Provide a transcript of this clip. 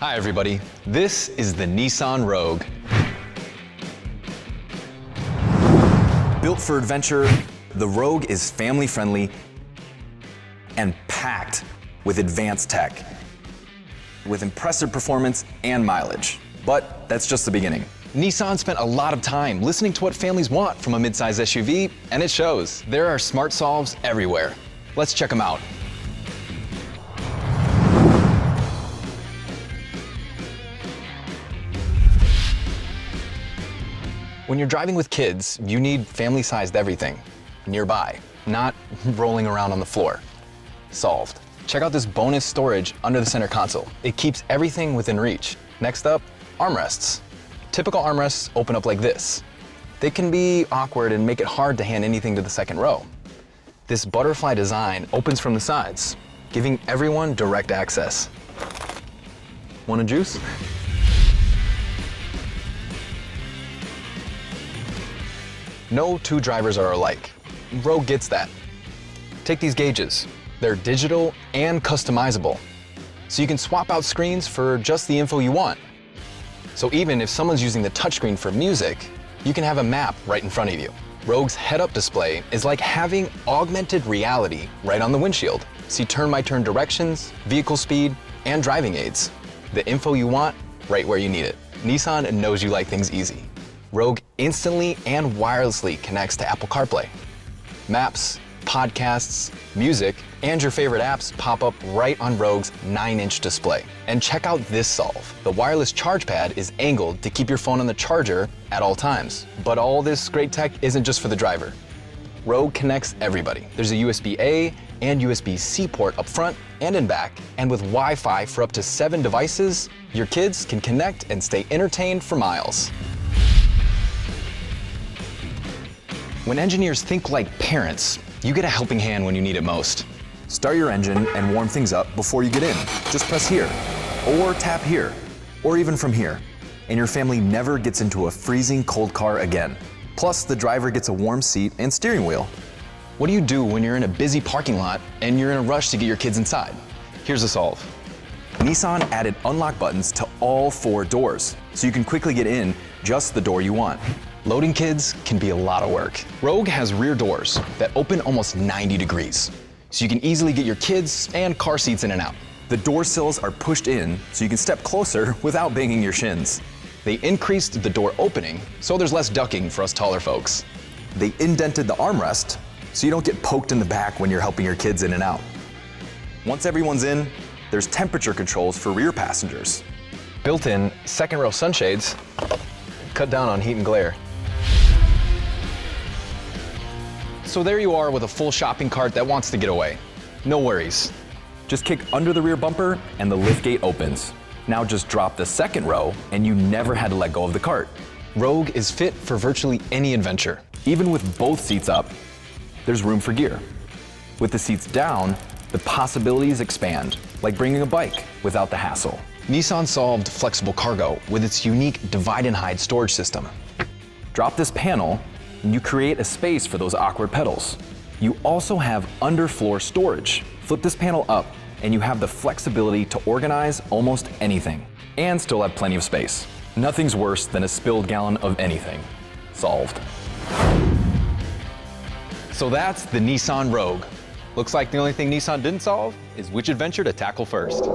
Hi everybody, this is the Nissan Rogue. Built for adventure, the Rogue is family friendly and packed with advanced tech, with impressive performance and mileage. But that's just the beginning. Nissan spent a lot of time listening to what families want from a midsize SUV, and it shows. There are smart solves everywhere. Let's check them out. When you're driving with kids, you need family-sized everything nearby, not rolling around on the floor. Solved. Check out this bonus storage under the center console. It keeps everything within reach. Next up, armrests. Typical armrests open up like this. They can be awkward and make it hard to hand anything to the second row. This butterfly design opens from the sides, giving everyone direct access. Want a juice? No two drivers are alike. Rogue gets that. Take these gauges. They're digital and customizable, so you can swap out screens for just the info you want. So even if someone's using the touchscreen for music, you can have a map right in front of you. Rogue's head-up display is like having augmented reality right on the windshield. See turn-by-turn directions, vehicle speed, and driving aids. The info you want right where you need it. Nissan knows you like things easy. Rogue instantly and wirelessly connects to Apple CarPlay. Maps, podcasts, music, and your favorite apps pop up right on Rogue's 9-inch display. And check out this solve. The wireless charge pad is angled to keep your phone on the charger at all times. But all this great tech isn't just for the driver. Rogue connects everybody. There's a USB-A and USB-C port up front and in back, and with Wi-Fi for up to 7 devices, your kids can connect and stay entertained for miles. When engineers think like parents, you get a helping hand when you need it most. Start your engine and warm things up before you get in. Just press here, or tap here, or even from here, and your family never gets into a freezing cold car again. Plus, the driver gets a warm seat and steering wheel. What do you do when you're in a busy parking lot and you're in a rush to get your kids inside? Here's a solve. Nissan added unlock buttons to all 4 doors, so you can quickly get in just the door you want. Loading kids can be a lot of work. Rogue has rear doors that open almost 90 degrees, so you can easily get your kids and car seats in and out. The door sills are pushed in, so you can step closer without banging your shins. They increased the door opening, so there's less ducking for us taller folks. They indented the armrest, so you don't get poked in the back when you're helping your kids in and out. Once everyone's in, there's temperature controls for rear passengers. Built-in second-row sunshades cut down on heat and glare. So there you are with a full shopping cart that wants to get away. No worries. Just kick under the rear bumper and the liftgate opens. Now just drop the second row and you never had to let go of the cart. Rogue is fit for virtually any adventure. Even with both seats up, there's room for gear. With the seats down, the possibilities expand, like bringing a bike without the hassle. Nissan solved flexible cargo with its unique divide and hide storage system. Drop this panel and you create a space for those awkward pedals. You also have underfloor storage. Flip this panel up and you have the flexibility to organize almost anything and still have plenty of space. Nothing's worse than a spilled gallon of anything. Solved. So that's the Nissan Rogue. Looks like the only thing Nissan didn't solve is which adventure to tackle first.